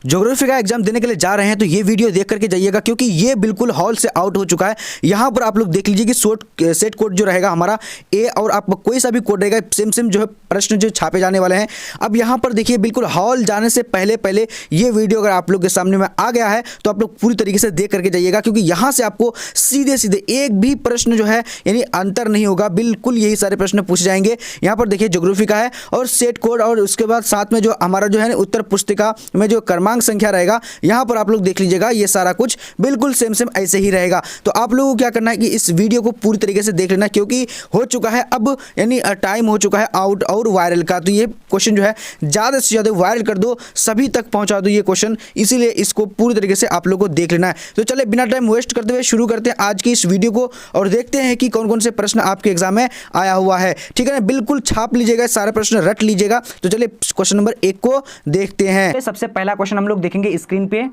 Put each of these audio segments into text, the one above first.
Geography का exam देने के लिए जा रहे हैं तो ये वीडियो देख करके जाइएगा, क्योंकि ये बिल्कुल हॉल से आउट हो चुका है। यहाँ पर आप लोग देख लीजिए कि सेट कोड जो रहेगा हमारा ए, और आप कोई सा भी कोड रहेगा सेम जो है प्रश्न जो छापे जाने वाले हैं। अब यहाँ पर देखिए बिल्कुल हॉल जाने से पहले ये वीडियो अगर आप लोग के सामने में आ गया है तो आप लोग पूरी तरीके से देख करके जाइएगा, क्योंकि यहाँ से आपको सीधे एक भी प्रश्न जो है यानी अंतर नहीं होगा, बिल्कुल यही सारे प्रश्न पूछे जाएंगे। यहाँ पर देखिए ज्योग्राफी का है और सेट कोड, और उसके बाद साथ में जो हमारा जो है उत्तर पुस्तिका में जो क्रमांक संख्या रहेगा यहाँ पर आप लोग देख लीजिएगा, ये सारा कुछ बिल्कुल सेम ऐसे ही रहेगा। तो आप लोगों को क्या करना है कि इस वीडियो को पूरी तरीके से देख लेना, क्योंकि हो चुका है अब यानी टाइम हो चुका है आउट और वायरल का। तो ये क्वेश्चन जो है ज़्यादा से ज़्यादा वायरल कर दो, सभी तक पहुंचा दो ये क्वेश्चन, इसीलिए इसको पूरी तरीके से आप लोगों को देख लेना है। तो चले बिना टाइम वेस्ट करते हुए शुरू करते हैं आज की इस वीडियो को और देखते हैं कि कौन कौन से प्रश्न आपके एग्जाम में आया हुआ है। ठीक है ना, बिल्कुल छाप लीजिएगा, सारे प्रश्न रट लीजिएगा। तो चलिए क्वेश्चन नंबर 1 को देखते हैं। सबसे पहला क्वेश्चन हम लोग देखेंगे स्क्रीन पे।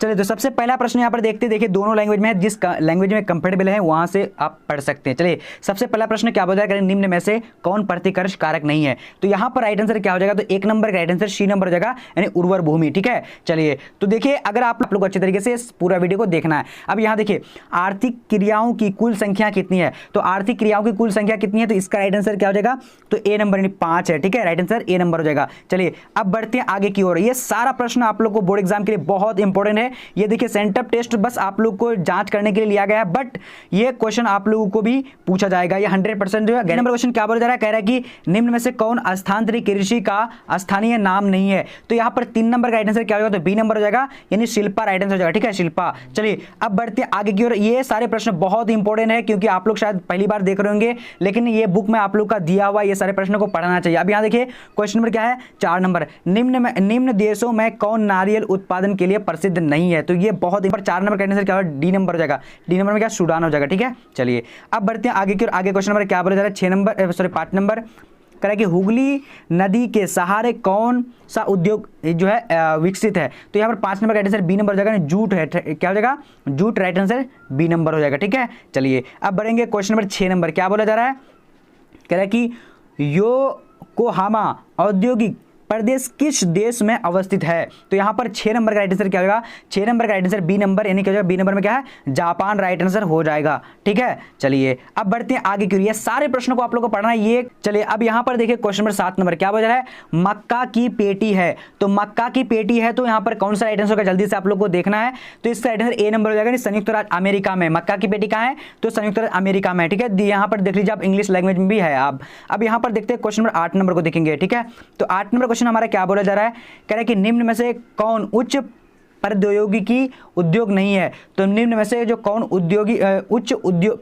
चलिए तो सबसे पहला प्रश्न यहाँ पर देखते हैं। देखिए दोनों लैंग्वेज में है, जिस लैंग्वेज में कंफर्टेबल है वहां से आप पढ़ सकते हैं। चलिए सबसे पहला प्रश्न क्या बताया करें, निम्न में से कौन प्रतिकर्ष कारक नहीं है। तो यहाँ पर राइट आंसर क्या हो जाएगा, तो 1 नंबर का राइट आंसर सी नंबर हो जाएगा, यानी उर्वर भूमि। ठीक है, चलिए तो देखिए अगर आप लोग अच्छे तरीके से इस पूरा वीडियो को देखना है। अब यहाँ देखिए आर्थिक क्रियाओं की कुल संख्या कितनी है, तो आर्थिक क्रियाओं की कुल संख्या कितनी है, तो इसका राइट आंसर क्या हो जाएगा, तो ए नंबर यानी 5 है। ठीक है, राइट आंसर ए नंबर हो जाएगा। चलिए अब बढ़ते हैं आगे की ओर। ये सारा प्रश्न आप लोग को बोर्ड एग्जाम के लिए बहुत इंपॉर्टेंट है। ये देखिए सेंटर टेस्ट बस आप लोग को जांच करने के लिए लिया गया है, बट ये क्वेश्चन आप लोगों को भी पूछा जाएगा, ये 100% जो है। नंबर क्वेश्चन क्या बोला जा रहा है, कह रहा है कि निम्न में से कौन स्थानांतरित कृषि का स्थानीय नाम नहीं है। तो यहाँ पर 3 नंबर का राइट आंसर क्या होगा, तो बी नंबर हो जाएगा, यानी शिल्पा राइट आंसर हो जाएगा। ठीक है, शिल्पा। चलिए अब बढ़ते हैं आगे की ओर। ये सारे प्रश्न बहुत इंपॉर्टेंट है, क्योंकि आप लोग शायद पहली बार देख रहे होंगे, लेकिन ये बुक में आप लोग का दिया हुआ ये सारे प्रश्नों को पढ़ना चाहिए। अब यहाँ देखिए क्वेश्चन नंबर क्या है, 4 नंबर, निम्न देशों में कौन नारियल उत्पादन के लिए प्रसिद्ध नहीं है। तो ये बहुत 4 नंबर का आंसर क्या होगा, डी नंबर हो जाएगा। डी नंबर में क्या, सूडान हो जाएगा। ठीक है, चलिए अब बढ़ते हैं आगे की ओर। आगे क्वेश्चन नंबर क्या बोला जा रहा है, 6 नंबर सॉरी 5 नंबर कह रहा है कि हुगली नदी के सहारे कौन सा उद्योग जो है विकसित है। तो यहाँ पर 5 नंबर का राइट आंसर बी नंबर हो जाएगा, जूट है। क्या हो जाएगा, जूट राइट आंसर बी नंबर हो जाएगा। ठीक है, चलिए अब बढ़ेंगे क्वेश्चन नंबर 6 नंबर क्या बोला जा रहा है, कह रहा है कि योकोहामा औद्योगिक प्रदेश किस देश में अवस्थित है। तो यहाँ पर 6 नंबर का राइट आंसर क्या होगा, 6 नंबर का राइट आंसर बी नंबर, यानी क्या हो जाएगा, बी नंबर में क्या है, जापान राइट आंसर हो जाएगा। ठीक है, चलिए अब बढ़ते हैं आगे की ओर। ये सारे प्रश्नों को आप लोग को पढ़ना है ये। चलिए अब यहाँ पर देखिए क्वेश्चन नंबर 7 नंबर क्या बोल रहा है, मक्का की पेटी है। तो मक्का की पेटी है, तो यहाँ पर कौन सा राइट आंसर होगा, जल्दी से आप लोग को देखना है। तो इसका राइट आंसर ए नंबर हो जाएगा, संयुक्त राज्य अमेरिका में। मक्का की पेटी कहाँ है, तो संयुक्त राज्य अमेरिका में। ठीक है, यहाँ पर देख लीजिए आप, इंग्लिश लैंग्वेज में भी है आप। अब यहाँ पर देखते हैं क्वेश्चन नंबर 8 नंबर को देखेंगे। ठीक है, तो 8 नंबर क्वेश्चन हमारा क्या बोला जा रहा है, कह रहा है कि निम्न में से कौन उच्च प्रौद्योगिकी उद्योग नहीं है। तो निम्न में से जो कौन उच्च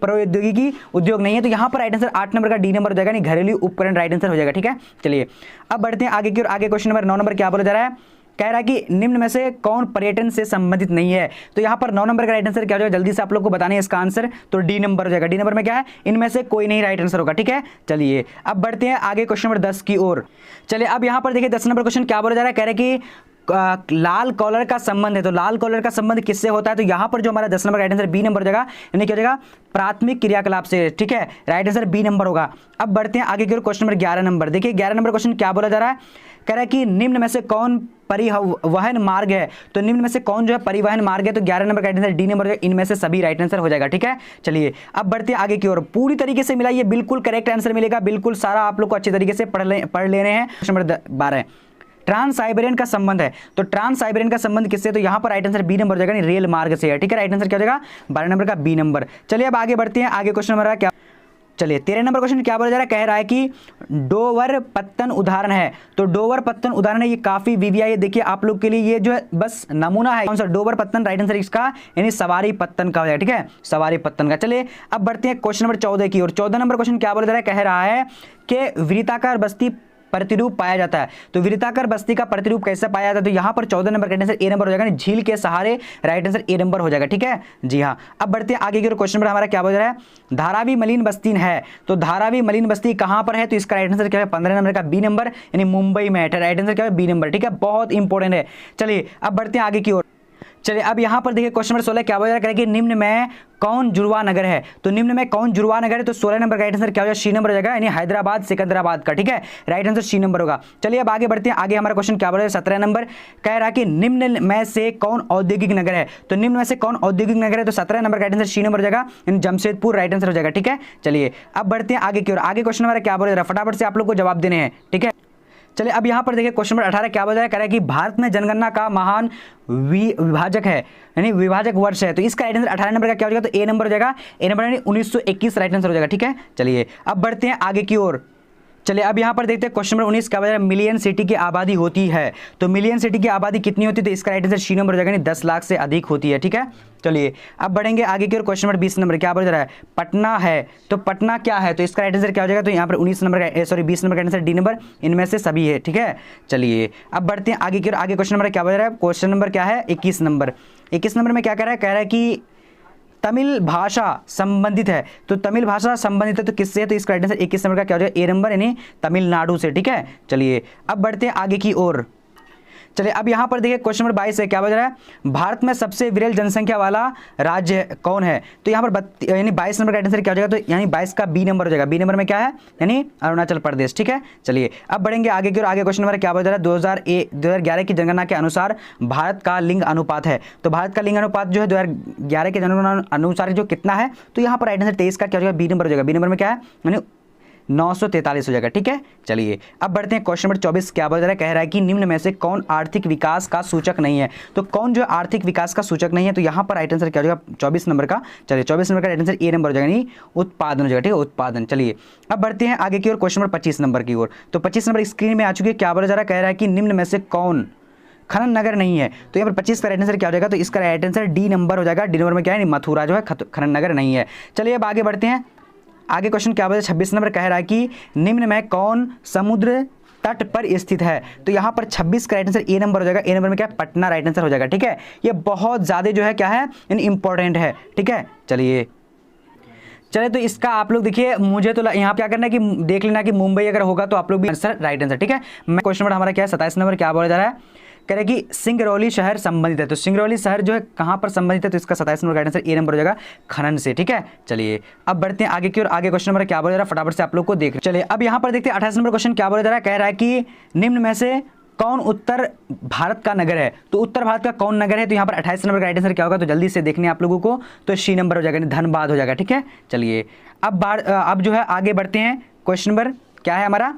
प्रौद्योगिकी उद्योग नहीं है। तो यहाँ पर राइट आंसर 8 नंबर का डी नंबर हो जाएगा, घरेलू उपकरण राइट आंसर हो जाएगा। ठीक है, चलिए अब बढ़ते हैं आगे की ओर। आगे क्वेश्चन नंबर 9 नंबर क्या बोला जा रहा है, कह रहा है कि निम्न में से कौन पर्यटन से संबंधित नहीं है। तो यहाँ पर 9 नंबर का राइट आंसर क्या हो जाएगा, जल्दी से आप लोग को बताने इसका आंसर, तो डी नंबर हो जाएगा। डी नंबर में क्या है, इनमें से कोई नहीं राइट आंसर होगा। ठीक है, चलिए अब बढ़ते हैं आगे क्वेश्चन नंबर 10 की ओर। चलिए अब यहाँ पर देखिए 10 नंबर क्वेश्चन क्या बोला जा रहा है, कह रहा है कि लाल कॉलर का संबंध है। तो लाल कॉलर का संबंध किससे होता है, तो यहाँ पर जो हमारा 10 number right answer B number हो जाएगा, यानी क्या हो जाएगा, प्राथमिक क्रियाकलाप से। ठीक है, राइट आंसर बी नंबर होगा। अब बढ़ते हैं आगे की ओर। क्वेश्चन नंबर 11 नंबर देखिए, 11 नंबर क्वेश्चन क्या बोला जा रहा है, कह रहा है कि निम्न में से कौन परिवहन मार्ग है। तो निम्न में से कौन जो है परिवहन मार्ग है, तो 11 नंबर का राइट आंसर डी नंबर है, इनमें से सभी राइट आंसर हो जाएगा। ठीक है, चलिए अब बढ़ते हैं आगे की ओर। पूरी तरीके से मिलाइए, बिल्कुल करेक्ट आंसर मिलेगा, बिल्कुल सारा आप लोग को अच्छे तरीके से पढ़ लेने हैं। क्वेश्चन नंबर 12 ट्रांस साइबेरियन का संबंध है। तो ट्रांस साइबेरियन का संबंध किससे, तो यहाँ पर राइट आंसर बी नंबर हो जाएगा, रेल मार्ग से है। ठीक है, राइट आंसर क्या हो जाएगा, 12 नंबर का बी नंबर। चलिए अब आगे बढ़ते हैं। आगे क्वेश्चन नंबर क्या, चलिए 13 नंबर क्वेश्चन क्या बोला जा रहा है, कह रहा है कि डोवर पत्तन उदाहरण है। तो डोवर पत्तन उदाहरण है, ये काफी वीवीआई है। देखिए आप लोग के लिए ये जो है बस नमूना है। कौन सा, डोवर पत्तन राइट आंसर इसका, यानी सवारी पत्तन का हो जाएगा। ठीक है, सवारी पत्तन का। चलिए अब बढ़ते हैं क्वेश्चन नंबर 14 की ओर। 14 नंबर क्वेश्चन क्या बोला जा रहा है, कह रहा है कि वृत्ताकार बस्ती प्रतिरूप पाया जाता है। तो वृत्ताकार बस्ती का प्रतिरूप कैसे पाया जाता है, तो यहाँ पर 14 नंबर का आंसर ए नंबर हो जाएगा, झील के सहारे राइट आंसर ए नंबर हो जाएगा। ठीक है, जी हाँ। अब बढ़ते हैं आगे की ओर। क्वेश्चन नंबर हमारा क्या बोल रहा है, धारावी मलिन बस्ती है। तो धारावी मलिन बस्ती कहाँ पर है, तो इसका राइट आंसर क्या है, 15 नंबर का बी नंबर, यानी मुंबई में है। राइट आंसर क्या है, बी नंबर। ठीक है, बहुत इंपॉर्टेंट है। चलिए अब बढ़ते हैं आगे की ओर। चलिए अब यहाँ पर देखिए क्वेश्चन नंबर 16 क्या बोला जा रहा है कि निम्न में कौन जुड़वा नगर है। तो निम्न में कौन जुड़वा नगर है, तो 16 नंबर का राइट आंसर क्या हो जाएगा, सी नंबर हो जाएगा, यानी हैदराबाद सिकंदराबाद का। ठीक है, राइट आंसर सी नंबर होगा। चलिए अब आगे बढ़ते हैं। आगे हमारा क्वेश्चन क्या बोला है, 17 नंबर कह रहा है कि निम्न में से कौन औद्योगिक नगर है। तो निम्न में से कौन औद्योगिक नगर है, तो 17 नंबर का राइट आंसर सी नंबर हो जाएगा, यानी जमशेदपुर राइट आंसर हो जाएगा। ठीक है, चलिए अब बढ़ते हैं आगे की ओर। आगे क्वेश्चन हमारा क्या बोल रहा है, फटाफट से आप लोग को जवाब देने हैं। ठीक है, चलिए अब यहाँ पर देखिए क्वेश्चन नंबर 18 क्या बताया, कह रहा है कि भारत में जनगणना का महान विभाजक है, यानी विभाजक वर्ष है। तो इसका राइट आंसर 18 नंबर का क्या हो जाएगा, तो ए नंबर हो जाएगा, ए नंबर यानी 1921 राइट आंसर हो जाएगा। ठीक है, चलिए अब बढ़ते हैं आगे की ओर। चलिए अब यहाँ पर देखते हैं क्वेश्चन नंबर 19 क्या बता रहा है, मिलियन सिटी की आबादी होती है। तो मिलियन सिटी की आबादी कितनी होती है, तो इसका राइट आंसर सी नंबर हो जाएगा, यानी 10 लाख से अधिक होती है। ठीक है, चलिए अब बढ़ेंगे आगे की ओर। क्वेश्चन नंबर 20 नंबर क्या बोल रहा है, पटना है। तो पटना क्या है, तो इसका राइट आंसर क्या हो जाएगा, तो यहाँ पर 19 नंबर का 20 नंबर का आंसर डी नंबर, इनमें से सभी है। ठीक है, चलिए अब बढ़ते हैं आगे की ओर। आगे क्वेश्चन नंबर क्या बोल रहा है, क्वेश्चन नंबर क्या है 21 नंबर। 21 नंबर में क्या कह रहा है कि तमिल भाषा संबंधित है। तो तमिल भाषा संबंधित है तो किससे है, तो इसका राइट आंसर 21 नंबर का क्या हो जाएगा, ए नंबर, यानी तमिलनाडु से। ठीक है, चलिए अब बढ़ते हैं आगे की ओर। चलिए अब यहाँ पर देखिए क्वेश्चन नंबर 22 है क्या बता रहा है, भारत में सबसे विरल जनसंख्या वाला राज्य कौन है। तो यहाँ पर यानी 22 नंबर का आंसर क्या हो जाएगा, तो यानी 22 का बी नंबर हो जाएगा। बी नंबर में क्या है, यानी अरुणाचल प्रदेश। ठीक है, चलिए अब बढ़ेंगे आगे की ओर। आगे क्वेश्चन नंबर क्या बता रहा है, 2011 की जनगणना के अनुसार भारत का लिंग अनुपात है। तो भारत का लिंग अनुपात जो है 2011 के जनगणना अनुसार जो कितना है, तो यहाँ पर राइट आंसर 23 का क्या हो जाएगा, बी नंबर हो जाएगा। बी नंबर में क्या है, यानी 943 हो जाएगा। ठीक है, चलिए अब बढ़ते हैं क्वेश्चन नंबर 24 क्या बता रहा है, कह रहा है कि निम्न में से कौन आर्थिक विकास का सूचक नहीं है। तो कौन जो आर्थिक विकास का सूचक नहीं है, तो यहाँ पर राइट आंसर क्या हो जाएगा, 24 नंबर का। चलिए 24 नंबर का राइट आंसर ए नंबर हो जाएगा, यानी उत्पादन हो जाएगा। ठीक है, उत्पादन। चलिए अब बढ़ते हैं आगे की ओर, क्वेश्चन नंबर 25 नंबर की ओर। तो 25 नंबर स्क्रीन में आ चुकी है, क्या बोला जा रहा है, कह रहा है कि निम्न में से कौन खनन नगर नहीं है। तो यहाँ पर 25 का राइट आंसर क्या हो जाएगा, तो इसका राइट आंसर डी नंबर हो जाएगा। डी नंबर में क्या है, मथुरा जो है खनन नगर नहीं है। चलिए अब आगे बढ़ते हैं। आगे क्वेश्चन क्या बता, 26 नंबर कह रहा है कि निम्न में कौन समुद्र तट पर स्थित है। तो यहाँ पर 26 का राइट आंसर ए नंबर हो जाएगा। ए नंबर में क्या है, पटना राइट आंसर हो जाएगा। ठीक है, ये बहुत ज़्यादा जो है क्या है, इंपॉर्टेंट है। ठीक है, चलिए तो इसका आप लोग देखिए, मुझे तो यहाँ क्या करना है कि देख लेना कि मुंबई अगर होगा तो आप लोग भी आंसर राइट आंसर। ठीक है, मैं क्वेश्चन नंबर हमारा क्या है 27 नंबर क्या बोला जा रहा है, कह रहे कि सिंगरौली शहर संबंधित है। तो सिंगरौली शहर जो है कहाँ पर संबंधित है, तो इसका 27 नंबर का आंसर ए नंबर हो जाएगा, खनन से। ठीक है, चलिए अब बढ़ते हैं आगे की ओर। आगे क्वेश्चन नंबर क्या बोला जा रहा है, फटाफट से आप लोग को देख। चलिए अब यहाँ पर देखते हैं 28 नंबर क्वेश्चन क्या बोला जा रहा है, कह रहा है कि निम्न में से कौन उत्तर भारत का नगर है। तो उत्तर भारत का कौन नगर है, तो यहाँ पर 28 नंबर का राइट आंसर क्या होगा, तो जल्दी से देखने आप लोगों को, तो सी नंबर हो जाएगा, धनबाद हो जाएगा। ठीक है, चलिए अब जो है आगे बढ़ते हैं। क्वेश्चन नंबर क्या है हमारा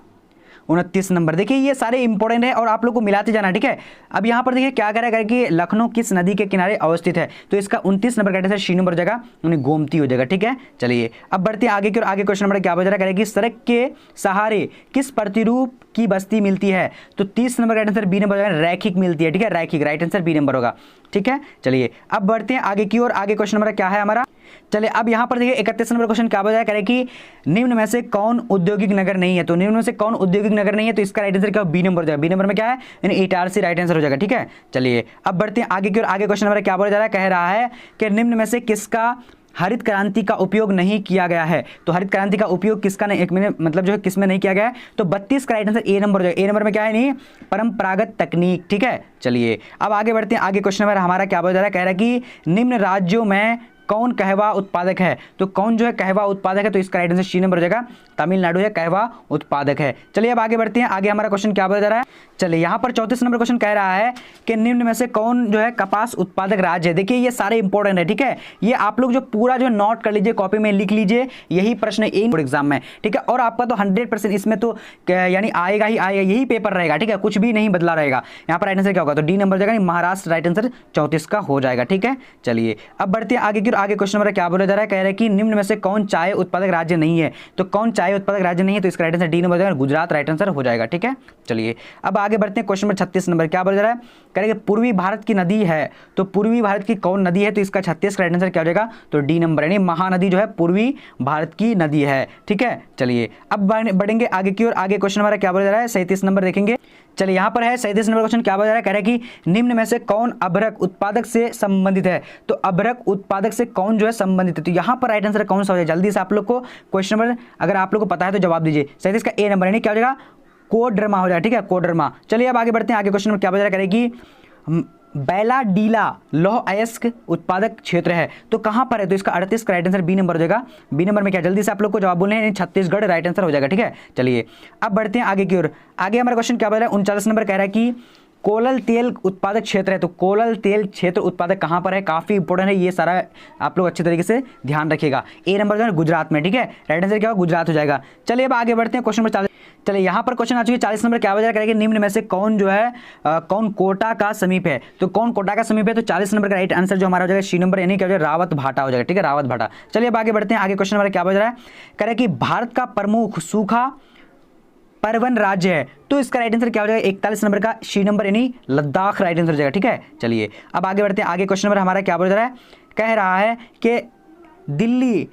29 नंबर। देखिए ये सारे इंपॉर्टेंट है और आप लोग को मिलाते जाना। ठीक है, अब यहाँ पर देखिए क्या करेगा कि लखनऊ किस नदी के किनारे अवस्थित है। तो इसका 29 नंबर का आंसर सी नंबर हो जाएगा, यानी गोमती हो जाएगा। ठीक है, चलिए अब बढ़ते हैं आगे की ओर। आगे क्वेश्चन नंबर क्या बता रहा है, सड़क के सहारे किस प्रतिरूप की बस्ती मिलती है। तो 30 नंबर का आंसर बी नंबर हो जाएगा, रैखिक मिलती है। ठीक है, रैखिक राइट आंसर बी नंबर होगा। ठीक है, चलिए अब बढ़ते हैं आगे की ओर। आगे क्वेश्चन नंबर क्या है हमारा, चलिए अब यहाँ पर देखिए 31 नंबर क्वेश्चन क्या बताया, करें कि निम्न में से कौन औद्योगिक नगर नहीं है। तो निम्न में से कौन औद्योगिक नगर नहीं है, तो इसका राइट आंसर क्या बी नंबर हो जाएगा। बी नंबर में क्या है, यानी इटारसी राइट आंसर हो जाएगा। ठीक है, चलिए अब बढ़ते हैं आगे की ओर। आगे क्वेश्चन नंबर क्या बोला जा रहा है, कह रहा है कि निम्न में से किसका हरित क्रांति का उपयोग नहीं किया गया है। तो हरित क्रांति का उपयोग किसका नहीं, एक मिनट मतलब जो है किसमें नहीं किया गया है, तो 32 का राइट आंसर ए नंबर हो जाएगा। ए नंबर में क्या है, नहीं परंपरागत तकनीक। ठीक है, चलिए अब आगे बढ़ते हैं। आगे क्वेश्चन नंबर हमारा क्या बोला जा रहा है, कह रहा है कि निम्न राज्यों में कौन कहवा उत्पादक है। तो कौन जो है कहवा उत्पादक है, तो इसका राइट आंसर सी नंबर हो जाएगा, तमिलनाडु है कहवा उत्पादक है। चलिए अब आगे बढ़ते हैं। आगे हमारा क्वेश्चन क्या बोला जा रहा है, चलिए यहाँ पर 34 नंबर क्वेश्चन कह रहा है कि निम्न में से कौन जो है कपास उत्पादक राज्य है। देखिए ये सारे इंपॉर्टेंट है। ठीक है, ये आप लोग जो पूरा जो नोट कर लीजिए, कॉपी में लिख लीजिए, यही प्रश्न एग्जाम में। ठीक है, और आपका तो 100% इसमें तो यानी आएगा ही आएगा, यही पेपर रहेगा। ठीक है, कुछ भी नहीं बदला रहेगा। यहाँ पर राइट आंसर क्या होगा, तो डी नंबर हो जाएगा, महाराष्ट्र राइट आंसर 34 का हो जाएगा। ठीक है, चलिए अब बढ़ते हैं आगे की। आगे क्वेश्चन नंबर क्या बोला जा रहा है, कह रहा है कि निम्न में से कौन चाय उत्पादक राज्य नहीं है। तो कौन चाय उत्पादक राज्य नहीं है, तो इसका राइट आंसर डी नंबर हो जाएगा, गुजरात राइट आंसर हो जाएगा। ठीक है, चलिए अब आगे बढ़ते हैं। क्वेश्चन नंबर 36 नंबर क्या बोला जा रहा है, कह रहा है कि पूर्वी भारत की नदी है। तो पूर्वी भारत की कौन नदी है, तो इसका 36 का राइट आंसर क्या हो जाएगा, तो डी नंबर, यानी महानदी जो है पूर्वी भारत की नदी है। ठीक है, चलिए अब बढ़ेंगे आगे की ओर। आगे क्वेश्चन हमारा क्या बोला जा रहा है, 37 नंबर देखेंगे। चलिए यहाँ पर है 37 नंबर क्वेश्चन क्या बता रहा है, कह रहा है कि निम्न में से कौन अभ्रक उत्पादक से संबंधित है। तो अभ्रक उत्पादक से कौन जो है संबंधित है, तो यहाँ पर राइट आंसर कौन सा हो जाए, जल्दी से आप लोग को क्वेश्चन नंबर अगर आप लोग को पता है तो जवाब दीजिए। 37 का ए नंबर, यानी क्या हो जाएगा, कोडरमा हो जाएगा। ठीक है, कोडरमा। चलिए अब आगे बढ़ते हैं। आगे क्वेश्चन में क्या बता रहा है, कह रहा है कि बैलाडीला लौह अयस्क उत्पादक क्षेत्र है, तो कहां पर है? तो इसका 38 का राइट आंसर बी नंबर हो जाएगा। बी नंबर में क्या, जल्दी से आप लोग को जवाब बोलने हैं, छत्तीसगढ़ राइट आंसर हो जाएगा। ठीक है, चलिए अब बढ़ते हैं आगे की ओर। आगे हमारा क्वेश्चन क्या बोल रहा है? 39 नंबर कह रहा है कि कोलल तेल उत्पादक क्षेत्र है, तो कोलल तेल क्षेत्र उत्पादक कहां पर है? काफी इंपॉर्टेंट है ये सारा, आप लोग अच्छे तरीके से ध्यान रखिएगा। ए नंबर जो है गुजरात में। ठीक है, राइट आंसर क्या होगा? गुजरात हो जाएगा। चलिए अब आगे बढ़ते हैं क्वेश्चन नंबर 40। चलिए यहाँ पर क्वेश्चन आ चुकी है 40 नंबर, क्या वजह करेंगे? निम्न में से कौन जो है कौन कोटा का समीप है? तो कौन कोटा का समीप है? तो 40 नंबर का राइट आंसर जो हमारा हो जाएगा सी नंबर, यानी क्या हो जाएगा? रावत भाटा हो जाएगा। ठीक है, रावत भाटा। चलिए अब आगे बढ़ते हैं। आगे क्वेश्चन हमारा क्या बज रहा है? कह रहे कि भारत का प्रमुख सूखा परवन राज्य है, तो इसका राइट आंसर क्या हो जाएगा? 41 नंबर का सी नंबर, यानी लद्दाख राइट आंसर हो जाएगा। ठीक है, चलिए अब आगे बढ़ते हैं। आगे क्वेश्चन नंबर हमारा क्या बोल रहा है? कह रहा है कि दिल्ली,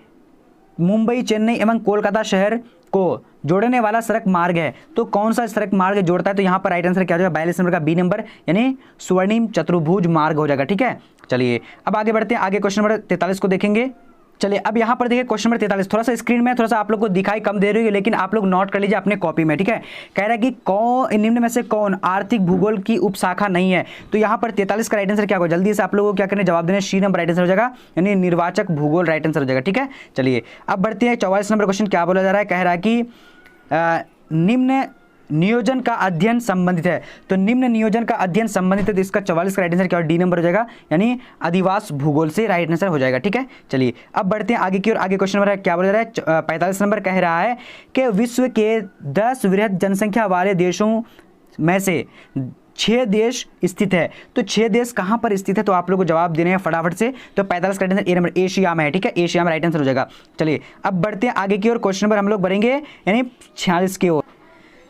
मुंबई, चेन्नई एवं कोलकाता शहर को जोड़ने वाला सड़क मार्ग है, तो कौन सा सड़क मार्ग जोड़ता है? तो यहाँ पर राइट आंसर क्या हो जाएगा? 42 नंबर का बी नंबर, यानी स्वर्णिम चतुर्भुज मार्ग हो जाएगा। ठीक है, चलिए अब आगे बढ़ते हैं। आगे क्वेश्चन नंबर 43 को देखेंगे। चलिए अब यहाँ पर देखिए क्वेश्चन नंबर 43, थोड़ा सा स्क्रीन में थोड़ा सा आप लोग को दिखाई कम दे रही है, लेकिन आप लोग नोट कर लीजिए अपने कॉपी में। ठीक है, कह रहा है कि कौन निम्न में से कौन आर्थिक भूगोल की उपशाखा नहीं है? तो यहाँ पर 43 का राइट आंसर क्या होगा? जल्दी से आप लोगों को क्या करना, जवाब देना। सी नंबर राइट आंसर हो जाएगा, यानी निर्वाचक भूगोल राइट आंसर हो जाएगा। ठीक है, चलिए अब बढ़ते हैं। 44 नंबर क्वेश्चन क्या बोला जा रहा है? कह रहा है कि निम्न नियोजन का अध्ययन संबंधित है, तो निम्न नियोजन का अध्ययन संबंधित है, तो इसका 44 का राइट आंसर क्या हो? डी नंबर हो जाएगा, यानी अधिवास भूगोल से राइट आंसर हो जाएगा। ठीक है, चलिए अब बढ़ते हैं आगे की ओर। आगे क्वेश्चन नंबर क्या बोल रहा है? 45 नंबर कह रहा है कि विश्व के 10 वृहद जनसंख्या वाले देशों में से 6 देश स्थित है, तो 6 देश कहां पर स्थित है? तो आप लोग को जवाब देने हैं फटाफट से। तो 45 का right answer A number, Asia में है। ठीक है, एशिया में राइट आंसर हो जाएगा। चलिए अब बढ़ते हैं आगे की ओर। क्वेश्चन नंबर हम लोग बढ़ेंगे यानी 46 की ओर।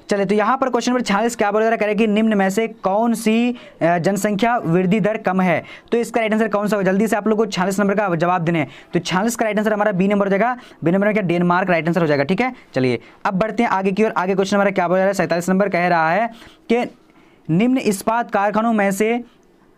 चलिए तो यहाँ पर क्वेश्चन नंबर 46 क्या बोल रहा है? कह रहे कि निम्न में से कौन सी जनसंख्या वृद्धि दर कम है? तो इसका राइट आंसर कौन सा होगा? जल्दी से आप लोग को 46 नंबर का जवाब देने हैं। तो 46 का राइट आंसर हमारा बी नंबर हो जाएगा। बी नंबर में क्या? डेनमार्क राइट आंसर हो जाएगा। ठीक है, चलिए अब बढ़ते हैं आगे की ओर। आगे क्वेश्चन हमारा क्या बोल रहा है? 47 नंबर कह रहा है कि निम्न इस्पात कारखानों में से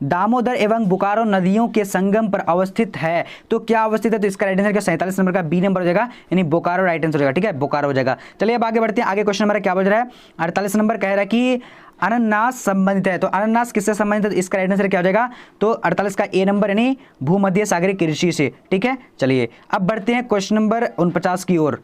दामोदर एवं बोकारो नदियों के संगम पर अवस्थित है, तो क्या अवस्थित है? तो इसका राइट आंसर क्या? 47 नंबर का बी नंबर हो जाएगा, यानी बोकारो राइट आंसर हो जाएगा। ठीक है, बोकारो हो जाएगा। चलिए अब आगे बढ़ते हैं। आगे क्वेश्चन नंबर क्या बोल रहा है? 48 नंबर कह रहा है कि अनानास संबंधित है, तो अनानास किससे संबंधित है? तो इसका राइट आंसर क्या हो जाएगा? तो 48 का ए नंबर, यानी भूमध्य सागरीय कृषि से। ठीक है, चलिए अब बढ़ते हैं क्वेश्चन नंबर 49 की ओर।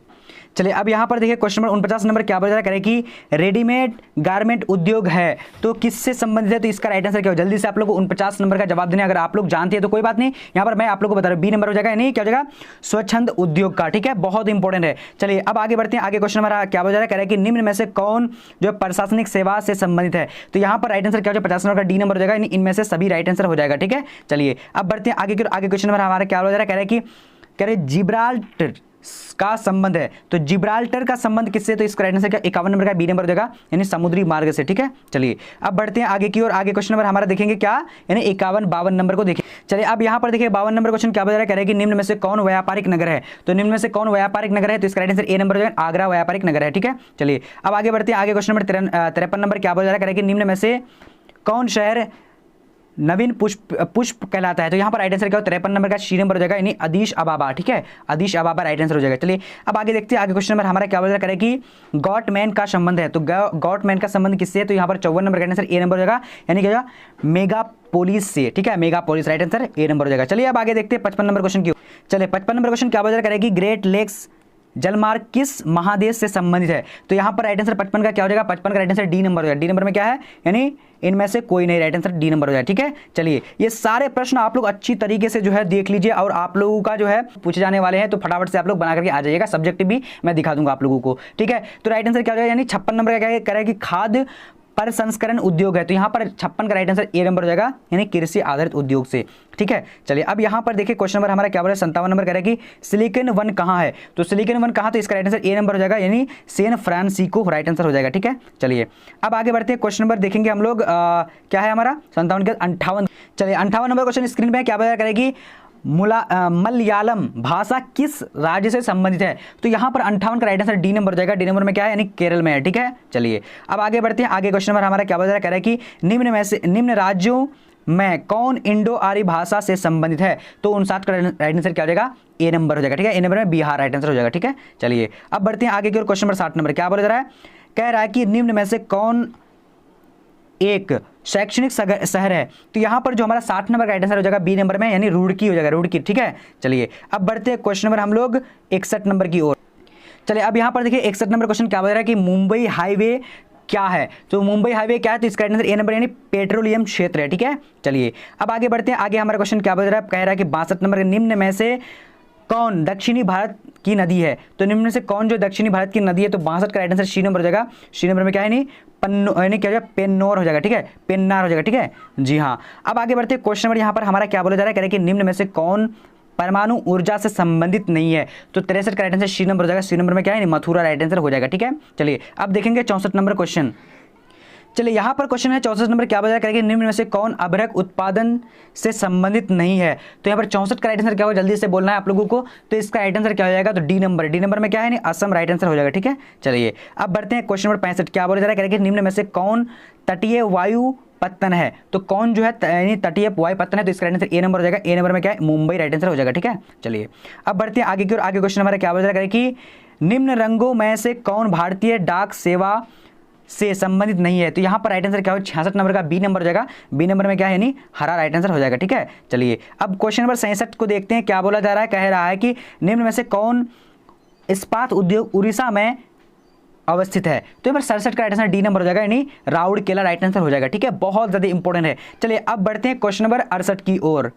चलिए अब यहाँ पर देखिए क्वेश्चन नंबर 49 नंबर क्या बोल रहा है? कि रेडीमेड गारमेंट उद्योग है, तो किससे संबंधित है? तो इसका राइट आंसर क्या हो? जल्दी से आप लोग को 49 नंबर का जवाब देने। अगर आप लोग जानते हैं तो कोई बात नहीं, यहाँ पर मैं आप लोग को बता रहा हूँ, बी नंबर हो जाएगा, यानी क्या हो जाएगा? स्वच्छंद उद्योग का। ठीक है, बहुत इंपॉर्टेंट है। चलिए अब आगे बढ़ते हैं। आगे क्वेश्चन नंबर क्या बोल रहा है? कह रहा है कि निम्न में से कौन जो प्रशासनिक सेवा से संबंधित है? तो यहाँ पर राइट आंसर क्या हो जाएगा? 50 नंबर का डी नंबर हो जाएगा, यानी इनमें से सभी राइट आंसर हो जाएगा। ठीक है, चलिए अब बढ़ते हैं आगे की। आगे क्वेश्चन नंबर हमारा क्या बोल रहा है? कह रहे जिब्राल्टर का संबंध है, तो जिब्राल्टर का संबंध किससे? तो इसका राइट आंसर क्या? 51 नंबर का बी नंबर हो जाएगा, यानी समुद्री मार्ग से। ठीक है, चलिए अब बढ़ते हैं आगे की ओर। आगे क्वेश्चन नंबर हमारा देखेंगे क्या, यानी 52 नंबर को देखें। चलिए अब यहाँ पर देखिए 52 नंबर क्वेश्चन क्या बता रहा है? कह रहे हैं कि निम्न में से कौन व्यापारिक नगर है? तो निम्न में से कौन व्यापारिक नगर है? तो इसका राइट आंसर ए नंबर हो जाएगा, आगरा व्यापारिक नगर है। ठीक है, चलिए अब आगे बढ़ते हैं। आगे क्वेश्चन नंबर 53 नंबर क्या बोल रहा है? कह रहे हैं कि निम्न में से कौन शहर नवीन पुष्प कहलाता है? तो यहाँ पर राइट आंसर क्या हो? 53 नंबर का सी नंबर हो जाएगा, यानी अदीश अबाबा। ठीक है, अदीश अबाबा राइट आंसर हो जाएगा। चलिए अब आगे देखते हैं। आगे क्वेश्चन नंबर हमारा क्या बोल रहा है? कि गॉटमैन का संबंध है, तो गॉटमैन का संबंध किससे है? तो यहाँ पर 54 नंबर का आंसर ए नंबर हो जाएगा, यानी क्या मेगा पोलिस से। ठीक है, mega police right answer A number हो जाएगा। चलिए अब आगे देखते हैं 55 नंबर क्वेश्चन की। चलिए 55 नंबर क्वेश्चन क्या बोल रहा है? कि ग्रेट लेक्स जलमार्ग किस महादेश से संबंधित है? तो यहाँ पर राइट आंसर 55 का क्या हो जाएगा? 55 का राइट आंसर डी नंबर हो जाएगा। डी नंबर में क्या है? यानी इनमें से कोई नहीं, राइट आंसर डी नंबर हो जाएगा। ठीक है, चलिए ये सारे प्रश्न आप लोग अच्छी तरीके से जो है देख लीजिए, और आप लोगों का जो है पूछे जाने वाले हैं, तो फटाफट से आप लोग बना करके आ जाइएगा। सब्जेक्ट भी मैं दिखा दूंगा आप लोगों को। ठीक है, तो राइट आंसर क्या हो जाएगा? यानी 56 नंबर का क्या कह रहा है? कि खाद्य प्रसंस्करण उद्योग है, तो यहाँ पर 56 का राइट आंसर ए नंबर हो जाएगा, यानी कृषि आधारित उद्योग से। ठीक है, चलिए अब यहाँ पर देखिए क्वेश्चन नंबर हमारा क्या बोल रहा है? 57 नंबर कह रहा है कि सिलिकॉन वन कहाँ है? तो सिलिकॉन वन कहाँ? तो इसका राइट आंसर ए नंबर हो जाएगा, यानी सैन फ्रांसिस्को राइट आंसर हो जाएगा। ठीक है, चलिए अब आगे बढ़ते हैं। क्वेश्चन नंबर देखेंगे हम लोग क्या है हमारा? 57 के 58। चलिए 58 नंबर क्वेश्चन स्क्रीन पे क्या बोल रहा है? मलयालम भाषा किस राज्य से संबंधित है? तो यहाँ पर 58 का राइट आंसर डी नंबर हो जाएगा। डी नंबर में क्या है? यानी केरल में है। ठीक है, चलिए अब आगे बढ़ते हैं। आगे क्वेश्चन नंबर हमारा क्या बता रहा है? कि निम्न राज्यों में कौन इंडो आर्य भाषा से संबंधित है? तो 59 का राइट आंसर क्या हो जाएगा? ए नंबर हो जाएगा। ठीक है, ए नंबर में बिहार राइट आंसर हो जाएगा। ठीक है, चलिए अब बढ़ते हैं आगे की ओर। क्वेश्चन नंबर 60 नंबर क्या बोल रहा है? कह रहा है कि निम्न में से कौन एक शैक्षणिक शहर है? तो यहाँ पर जो हमारा 60 नंबर का राइट आंसर हो जाएगा बी नंबर में, यानी रुड़की हो जाएगा, रुड़की। ठीक है, चलिए अब बढ़ते हैं क्वेश्चन नंबर हम लोग 61 नंबर की ओर। चलिए अब यहाँ पर देखिए 61 नंबर क्वेश्चन क्या बता रहा है कि मुंबई हाईवे क्या है? तो मुंबई हाईवे क्या है? तो इसका आंसर ए नंबर यानी पेट्रोलियम क्षेत्र है। ठीक है, चलिए अब आगे बढ़ते हैं। आगे हमारा क्वेश्चन क्या बता रहा है? कह रहा है कि 62 नंबर के निम्न में से कौन दक्षिणी भारत की नदी है? तो निम्न में से कौन जो दक्षिणी भारत की नदी है? तो 62 का राइट आंसर सी नंबर हो जाएगा। सी नंबर में क्या है? नहीं यानी क्या हो जाएगा? पेन्नोर हो जाएगा। ठीक है, पेन्नार हो जाएगा। ठीक है जी हाँ। अब आगे बढ़ते हैं क्वेश्चन नंबर यहाँ पर हमारा क्या बोला जा रहा है? कह रहे हैं कि निम्न में से कौन परमाणु ऊर्जा से संबंधित नहीं है? तो 63 का राइट आंसर सी नंबर हो जाएगा। सी नंबर में क्या है? मथुरा राइट आंसर हो जाएगा। ठीक है, चलिए अब देखेंगे 64 नंबर क्वेश्चन। चलिए यहाँ पर क्वेश्चन है 64 नंबर क्या बता करेंगे? निम्न में से कौन अभ्रक उत्पादन से संबंधित नहीं है? तो यहाँ पर 64 का राइट आंसर क्या होगा? जल्दी से बोलना है आप लोगों को। तो इसका राइट आंसर क्या हो जाएगा? तो डी नंबर। डी नंबर में क्या है? नहीं असम राइट आंसर हो जाएगा। ठीक है, चलिए अब बढ़ते हैं क्वेश्चन नंबर 65 क्या बोला जा रहा है? करेंगे निम्न में से कौन तटीय वायु पत्तन है? तो कौन जो है यानी तटीय वायु पत्तन है? तो इसका राइट आंसर ए नंबर हो जाएगा। ए नंबर में क्या है? मुंबई राइट आंसर हो जाएगा। ठीक है, चलिए अब बढ़ते हैं आगे की ओर। आगे क्वेश्चन हमारा क्या बोला जा रहा है कि निम्न रंगों में से कौन भारतीय डाक सेवा से संबंधित नहीं है? तो यहाँ पर राइट आंसर क्या होगा? 66 नंबर का बी नंबर हो जाएगा। बी नंबर में क्या है? यानी हरा राइट आंसर हो जाएगा। ठीक है, चलिए अब क्वेश्चन नंबर 67 को देखते हैं क्या बोला जा रहा है। कह रहा है कि निम्न में से कौन इस्पात उद्योग उड़ीसा में अवस्थित है? तो यहाँ पर 67 का राइट आंसर डी नंबर हो जाएगा, यानी राउरकेला राइट आंसर हो जाएगा। ठीक है, बहुत ज़्यादा इंपॉर्टेंट है। चलिए अब बढ़ते हैं क्वेश्चन नंबर 68 की ओर।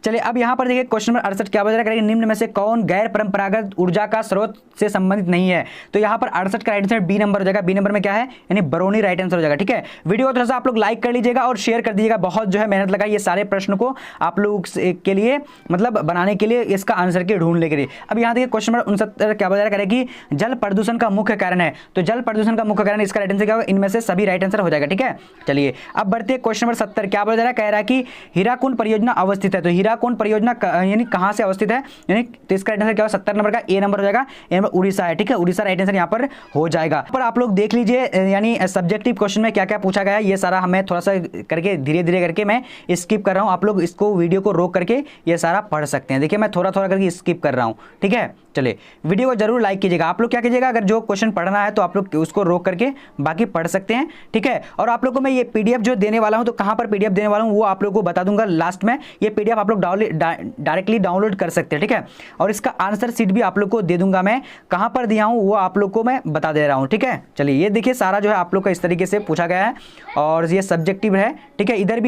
चलिए अब यहाँ पर देखिए क्वेश्चन नंबर 68 क्या बता रहा है? निम्न में से कौन गैर परंपरागत ऊर्जा का स्रोत से संबंधित नहीं है? तो यहाँ पर 68 का राइट आंसर बी नंबर हो जाएगा। बी नंबर में क्या है? यानी बरौनी राइट आंसर हो जाएगा। ठीक है, वीडियो को थोड़ा सा आप लोग लाइक कर लीजिएगा और शेयर कर दीजिएगा। बहुत जो है मेहनत लगाई ये सारे प्रश्न को आप लोग के लिए मतलब बनाने के लिए, इसका आंसर के ढूंढने के लिए। अब यहाँ देखिए क्वेश्चन नंबर 69 क्या बता रहा है कि जल प्रदूषण का मुख्य कारण है? तो जल प्रदूषण का मुख्य कारण, इसका राइट आंसर क्या होगा? इनमें से सभी राइट आंसर हो जाएगा। ठीक है, चलिए अब बढ़ते हैं क्वेश्चन नंबर 70 क्या बता रहा है? कह रहा है कि हीराकुंड परियोजना अवस्थित है। तो हीराकुंड परियोजना यानी कहां से अवस्थित है? यानी तो इसका राइट आंसर क्या होगा? 70 नंबर का ए नंबर हो जाएगा। ए नंबर उड़ीसा है। ठीक है, उड़ीसा राइट आंसर यहां पर हो जाएगा। पर आप लोग देख लीजिए यानी सब्जेक्टिव क्वेश्चन में क्या क्या पूछा गया है, ये सारा हमें थोड़ा सा करके धीरे धीरे करके मैं स्किप कर रहा हूं। आप लोग इसको वीडियो को रोक करके ये सारा पढ़ सकते हैं। देखिए मैं थोड़ा थोड़ा करके स्किप कर रहा हूं। ठीक है, चलिए वीडियो को जरूर लाइक कीजिएगा। आप लोग क्या कीजिएगा, अगर जो क्वेश्चन पढ़ना है तो आप लोग उसको रोक करके बाकी पढ़ सकते हैं। ठीक है, और आप लोग को मैं ये पीडीएफ जो देने वाला हूं, तो कहां पर पीडीएफ देने वाला हूं वो आप लोग को बता दूंगा लास्ट में। ये पीडीएफ आप लोग डायरेक्टली डाउनलोड कर सकते हैं। ठीक है, और इसका आंसर शीट भी आप लोग को दे दूंगा मैं। कहां पर दिया हूं वो आप लोग को मैं बता दे रहा हूं। ठीक है, चलिए ये देखिए सारा जो है आप लोग का इस तरीके से पूछा गया है और ये सब्जेक्टिव है। ठीक है, इधर भी